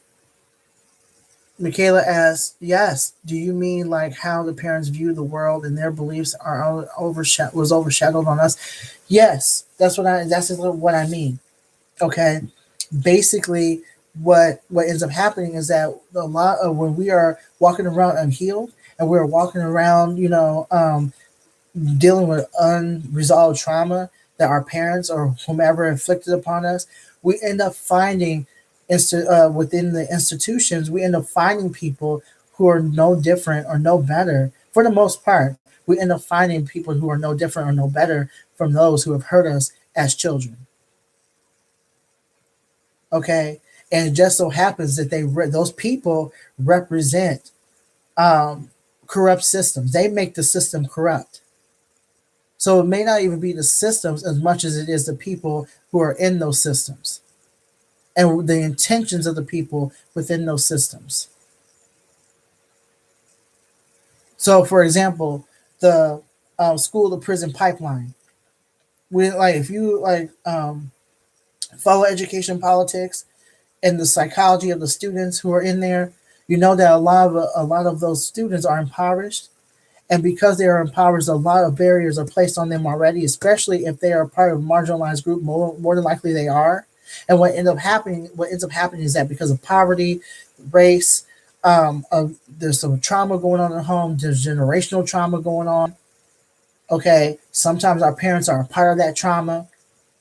Speaker 1: Michaela asks, yes, do you mean like how the parents view the world and their beliefs are was overshadowed on us? Yes, that's what I mean. Okay. Basically what ends up happening is that a lot of when we are walking around unhealed and we're walking around, dealing with unresolved trauma that our parents or whomever inflicted upon us, we end up finding within the institutions, we end up finding people who are no different or no better. For the most part, we end up finding people who are no different or no better from those who have hurt us as children. Okay, and it just so happens that those people represent um, corrupt systems. They make the system corrupt. So it may not even be the systems as much as it is the people who are in those systems and the intentions of the people within those systems. So, for example, the school to prison pipeline. We like if you follow education politics and the psychology of the students who are in there, you know that a lot of those students are impoverished. And because they are empowered, a lot of barriers are placed on them already, especially if they are part of a marginalized group. More than likely, they are. And what ends up happening is that because of poverty, race, there's some trauma going on at home. There's generational trauma going on. Okay, sometimes our parents are a part of that trauma,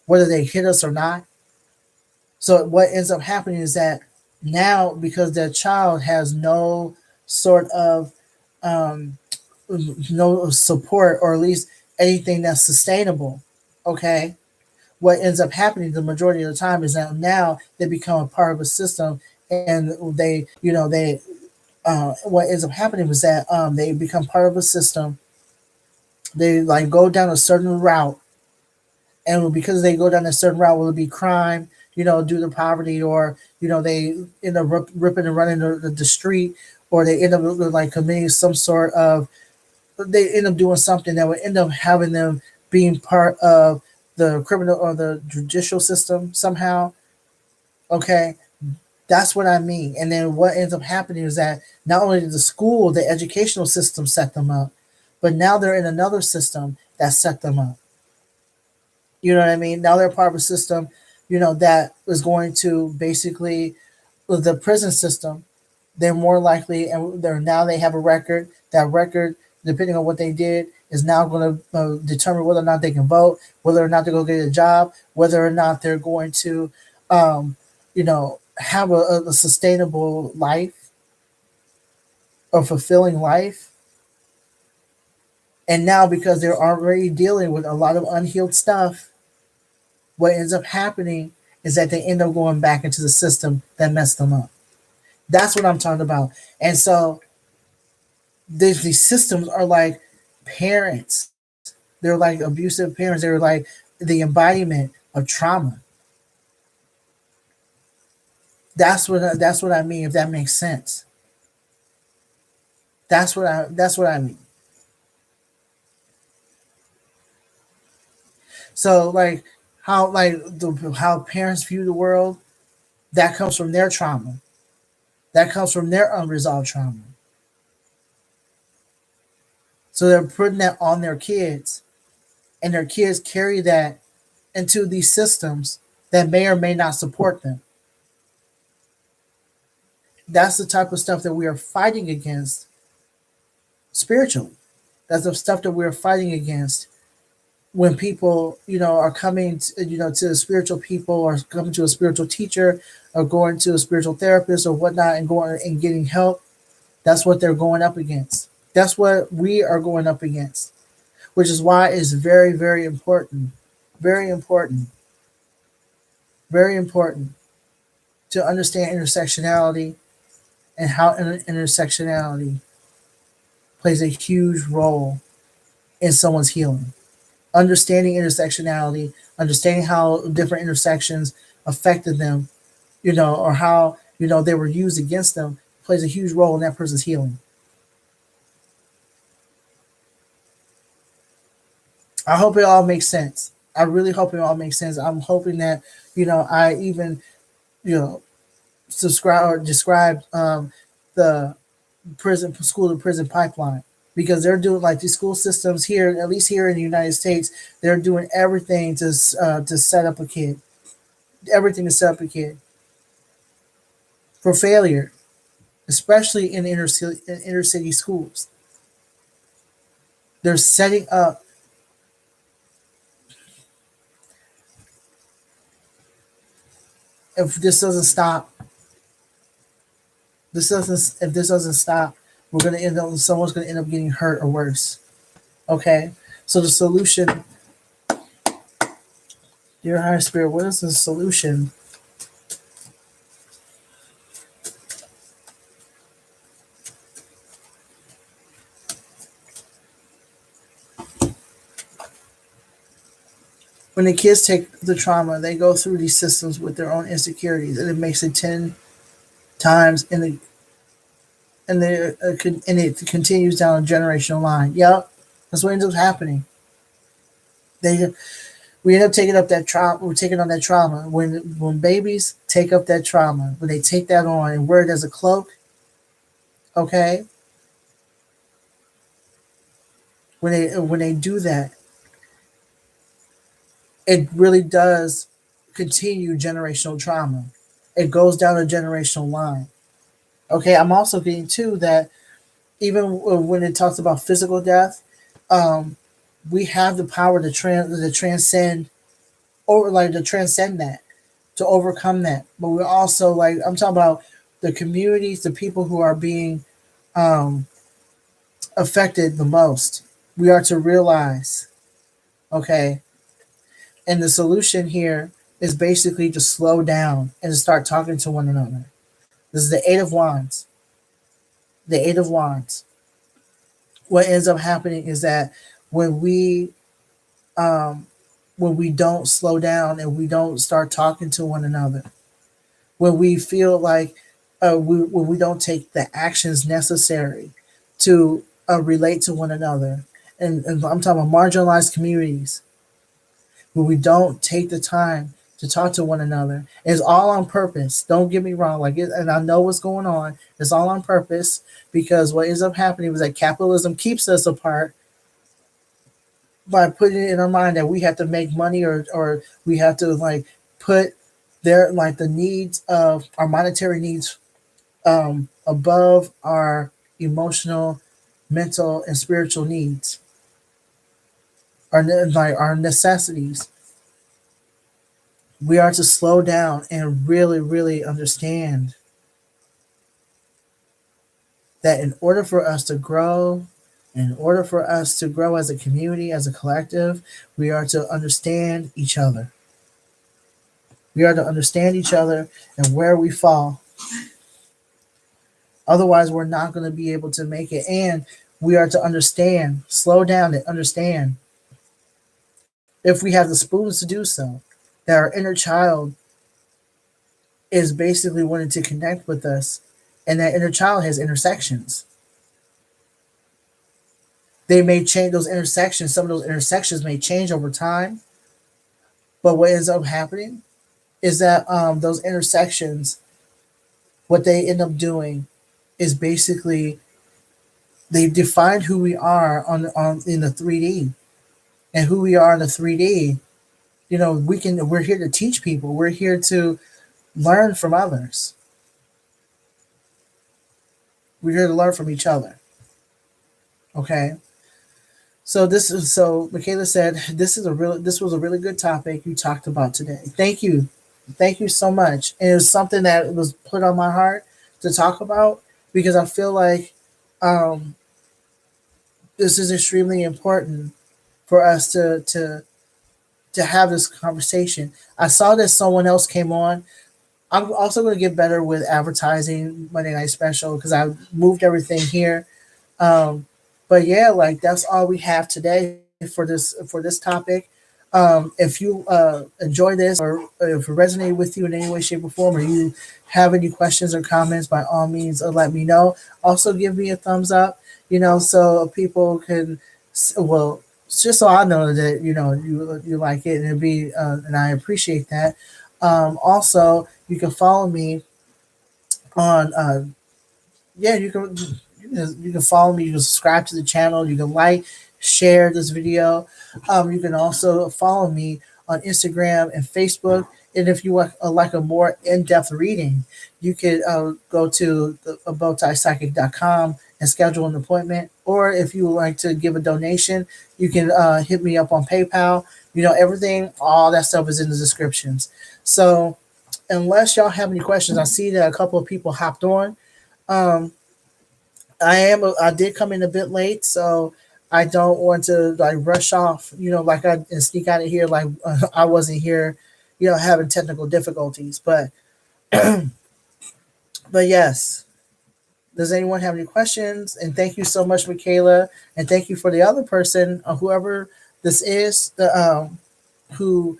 Speaker 1: whether they hit us or not. So what ends up happening is that now, because their child has no sort of um, no support or at least anything that's sustainable, okay, what ends up happening the majority of the time is that now they become a part of a system and what ends up happening was that they become part of a system. They like go down a certain route, and because they go down a certain route, will it be crime, due to poverty, or they end up ripping and running the street, or they end up like committing some sort of they end up doing something that would end up having them being part of the criminal or the judicial system somehow. Okay, that's what I mean. And then what ends up happening is that not only did the school, the educational system set them up, but now they're in another system that set them up. You know what I mean? Now they're part of a system, that is going to basically the prison system. They're more likely, and they have a record. That record, depending on what they did, is now going to determine whether or not they can vote, whether or not they go get a job, whether or not they're going to, have a sustainable life or fulfilling life. And now, because they're already dealing with a lot of unhealed stuff, what ends up happening is that they end up going back into the system that messed them up. That's what I'm talking about. And so these systems are like parents. They're like abusive parents. They're like the embodiment of trauma. That's what I mean. If that makes sense, that's what I mean. So like how parents view the world, that comes from their trauma. That comes from their unresolved trauma. So they're putting that on their kids, and their kids carry that into these systems that may or may not support them. That's the type of stuff that we are fighting against spiritually. That's the stuff that we're fighting against when people, are coming, to spiritual people or coming to a spiritual teacher or going to a spiritual therapist or whatnot and going and getting help. That's what they're going up against. That's what we are going up against, which is why it's very, very important, very important, very important to understand intersectionality and how intersectionality plays a huge role in someone's healing. Understanding intersectionality, understanding how different intersections affected them, or how, they were used against them, plays a huge role in that person's healing. I hope it all makes sense. I really hope it all makes sense. I'm hoping that, I even, you know, subscribe or describe the prison school to prison pipeline, because they're doing like these school systems here, at least here in the United States, they're doing everything to set up a kid, everything to set up a kid for failure, especially in inner city schools. They're setting up. If this doesn't stop, this doesn't if this doesn't stop, we're gonna end up someone's gonna end up getting hurt or worse. Okay, so the solution, dear higher spirit, what is the solution? When the kids take the trauma, they go through these systems with their own insecurities, and it makes it 10 times in the and it continues down a generational line. Yep, that's what ends up happening. They we end up taking up that trauma. We're taking on that trauma. When babies take up that trauma, when they take that on and wear it as a cloak, okay. When they do that, it really does continue generational trauma. It goes down a generational line. Okay, I'm also getting too that even when it talks about physical death, um, we have the power to transcend, or like to transcend that, to overcome that. But we're also like I'm talking about the communities, the people who are being um, affected the most. We are to realize, okay, and the solution here is basically to slow down and to start talking to one another. This is the Eight of Wands. The Eight of Wands. What ends up happening is that when we um, when we don't slow down and we don't start talking to one another, when we feel like when we don't take the actions necessary to relate to one another, and I'm talking about marginalized communities, when we don't take the time to talk to one another, it's all on purpose. Don't get me wrong, and I know what's going on. It's all on purpose because what ends up happening is that capitalism keeps us apart by putting it in our mind that we have to make money, or we have to like put their like the needs of our monetary needs above our emotional, mental, and spiritual needs, like our necessities. We are to slow down and really, really understand that in order for us to grow, in order for us to grow as a community, as a collective, we are to understand each other. We are to understand each other and where we fall. Otherwise, we're not going to be able to make it. And we are to understand, slow down and understand, if we have the spoons to do so, that our inner child is basically wanting to connect with us, and that inner child has intersections. They may change those intersections. Some of those intersections may change over time, but what ends up happening is that those intersections, what they end up doing is basically they define who we are on in the 3D, and who we are in the 3D. We're here to teach people. We're here to learn from others. We're here to learn from each other. Okay. So Michaela said this was a really good topic you talked about today. Thank you so much. And it was something that was put on my heart to talk about because I feel like um, this is extremely important for us to have this conversation. I saw that someone else came on. I'm also going to get better with advertising Monday Night Special because I moved everything here. Um, but yeah, like that's all we have today for this topic. If you enjoy this, or if it resonated with you in any way, shape, or form, or you have any questions or comments, by all means, let me know. Also, give me a thumbs up, so people can, well, just so I know that you like it, and and I appreciate that. Also, you can follow me on yeah, you can follow me. You can subscribe to the channel. You can like, share this video. You can also follow me on Instagram and Facebook. And if you want like a more in-depth reading, you could go to abowtiepsychic.com and schedule an appointment. Or if you would like to give a donation, you can hit me up on PayPal. Everything, all that stuff is in the descriptions. So unless y'all have any questions, I see that a couple of people hopped on. Um, I did come in a bit late, so I don't want to like rush off, like I and sneak out of here like I wasn't here, having technical difficulties. But yes, does anyone have any questions? And thank you so much, Michaela, and thank you for the other person, whoever this is, the who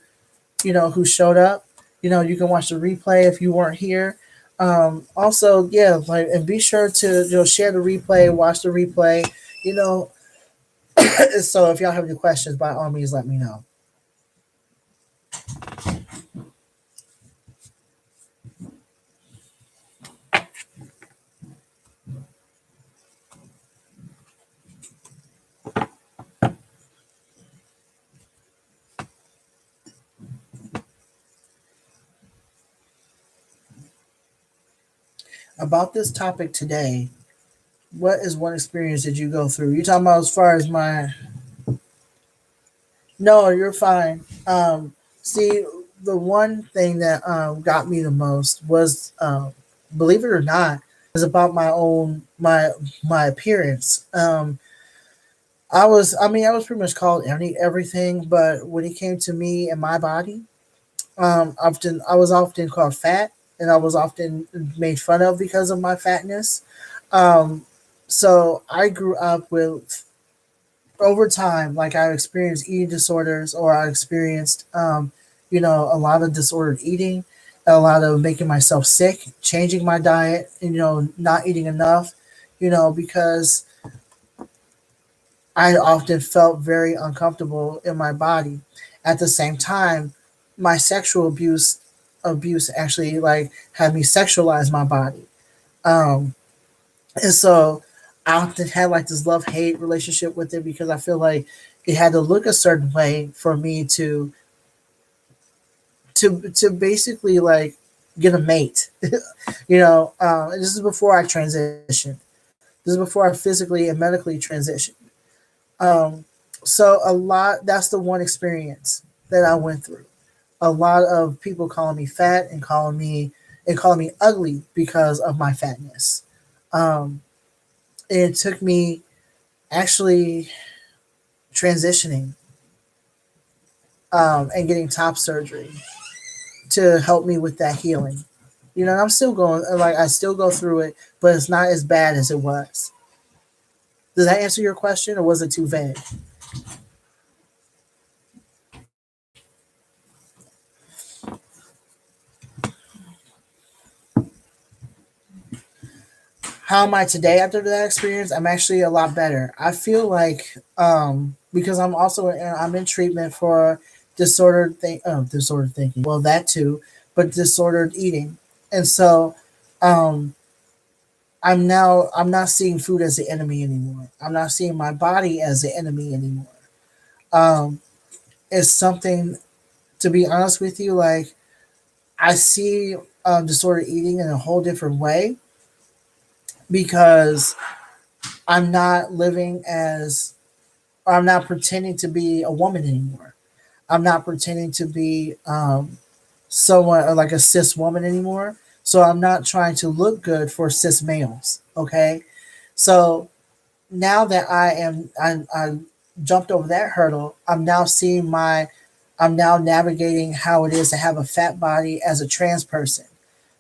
Speaker 1: who showed up. You can watch the replay if you weren't here. Also, yeah, like, and be sure to share the replay, watch the replay. You know, so if y'all have any questions, by all means, let me know. About this topic today, what is one experience that you go through? You talking about as far as my? No, you're fine. See, the one thing that got me the most was, believe it or not, is about my appearance. I was pretty much called everything, but when it came to me and my body, I was often called fat, and I was often made fun of because of my fatness. Um, so I grew up with, over time, like I experienced eating disorders, or I experienced, a lot of disordered eating, a lot of making myself sick, changing my diet, and, not eating enough, because I often felt very uncomfortable in my body. At the same time, my sexual abuse actually like had me sexualize my body. Um, and so I often had like this love hate relationship with it, because I feel like it had to look a certain way for me to basically like get a mate. And this is before I transitioned. This is before I physically and medically transitioned. Um, so a lot, that's the one experience that I went through. A lot of people calling me fat and calling me ugly because of my fatness. Um, it took me actually transitioning, and getting top surgery to help me with that healing. And I'm still going, like, I still go through it, but it's not as bad as it was. Does that answer your question, or was it too vague? How am I today after that experience? I'm actually a lot better. I feel like, because I'm in treatment for disordered thinking. Well, that too, but disordered eating. And so, um, I'm not seeing food as the enemy anymore. I'm not seeing my body as the enemy anymore. Um, it's something, to be honest with you, like, I see disordered eating in a whole different way, because I'm not living as, or I'm not pretending to be a woman anymore. I'm not pretending to be someone like a cis woman anymore. So I'm not trying to look good for cis males. Okay. So now that I jumped over that hurdle, I'm now navigating how it is to have a fat body as a trans person.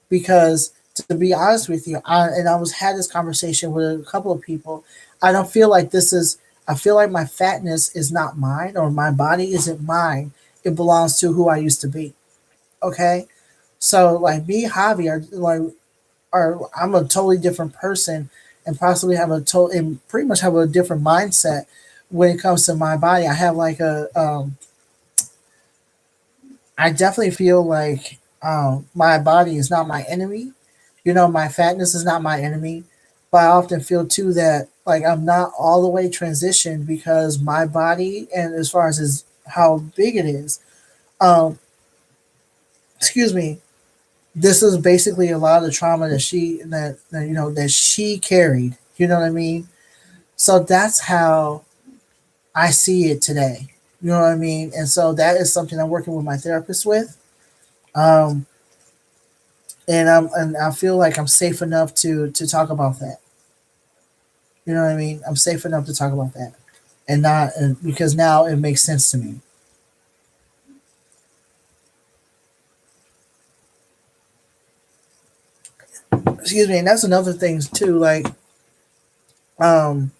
Speaker 1: Because, to be honest with you, I was had this conversation with a couple of people. I don't feel like this is. I feel like my fatness is not mine, or my body isn't mine. It belongs to who I used to be. Okay, so like me, Javi, I'm a totally different person, and possibly have and pretty much have a different mindset when it comes to my body. I have like I definitely feel like my body is not my enemy. My fatness is not my enemy. But I often feel too that like I'm not all the way transitioned because my body and as far as how big it is, um, excuse me, this is basically a lot of the trauma that that she carried. You know what I mean? So that's how I see it today. You know what I mean? And so that is something I'm working with my therapist with. Um, and I feel like I'm safe enough to talk about that. You know what I mean? I'm safe enough to talk about that, and not and because now it makes sense to me. Excuse me, and that's another thing too. Like, um,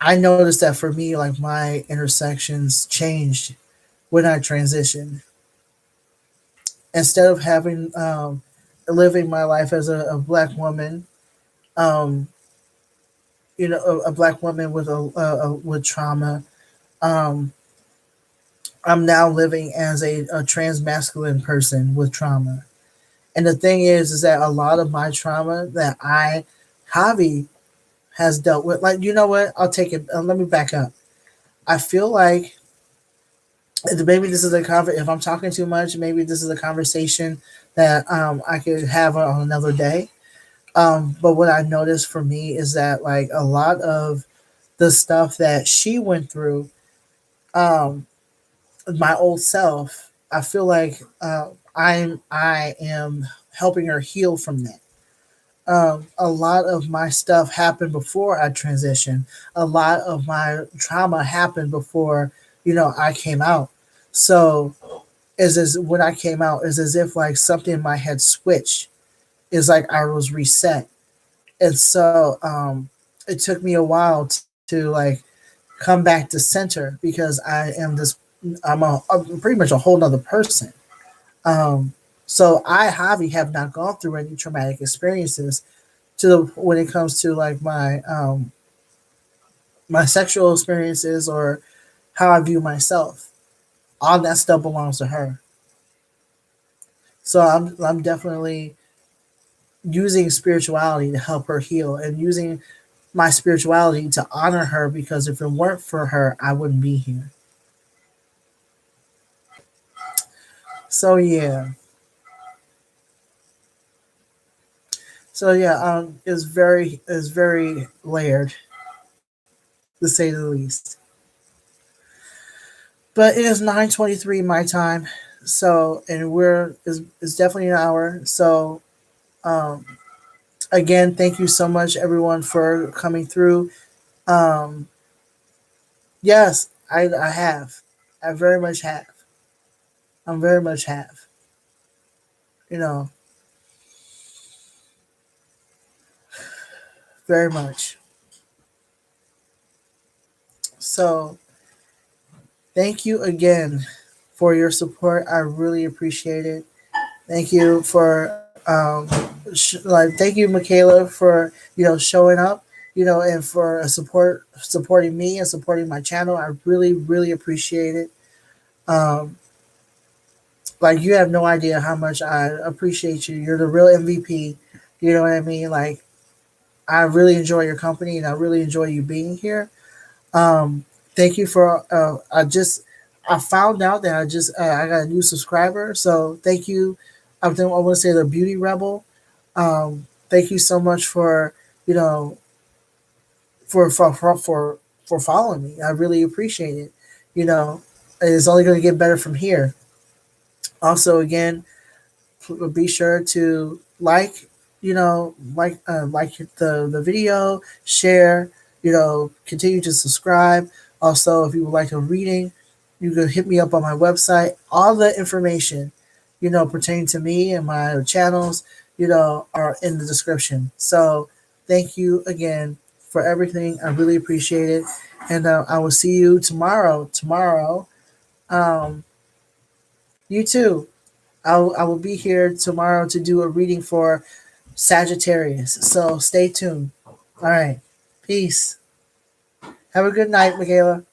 Speaker 1: I noticed that for me, like my intersections changed when I transitioned. Instead of having living my life as a black woman, um, a black woman with with trauma. Um, I'm now living as a trans masculine person with trauma. And the thing is that a lot of my trauma that Javi, has dealt with, like, you know what? I'll take it. Let me back up. I feel like maybe this is if I'm talking too much, maybe this is a conversation that I could have on another day. But what I noticed for me is that like a lot of the stuff that she went through, um, my old self, I feel like I am helping her heal from that. A lot of my stuff happened before I transitioned. A lot of my trauma happened before I came out. So is as when I came out is as if like something in my head switched. It's like I was reset, and so it took me a while to like come back to center because I'm pretty much a whole nother person. Um, so Javi, have not gone through any traumatic experiences when it comes to like my sexual experiences or how I view myself. All that stuff belongs to her. So I'm definitely using spirituality to help her heal and using my spirituality to honor her because if it weren't for her, I wouldn't be here. So yeah. So yeah, it's very layered to say the least. But it is 9:23 my time. So and it's definitely an hour. So um again, thank you so much everyone for coming through. Um yes, I have. I very much have. I'm very much have. You know, very much. So thank you again for your support. I really appreciate it. Thank you for thank you, Michaela, for showing up, and for supporting me and supporting my channel. I really really appreciate it. Um, like you have no idea how much I appreciate you. You're the real MVP. You know what I mean? Like I really enjoy your company and I really enjoy you being here. Thank you for I found out that I got a new subscriber, so thank you. I want to say the Beauty Rebel. Thank you so much for you know for following me. I really appreciate it. You know, it's only going to get better from here. Also, again, be sure to like the video, share, continue to subscribe. Also, if you would like a reading, you can hit me up on my website. All the information pertaining to me and my channels are in the description. So thank you again for everything. I really appreciate it, and I will see you tomorrow. um you too. I will be here tomorrow to do a reading for Sagittarius. So stay tuned. All right. Peace. Have a good night, Michaela.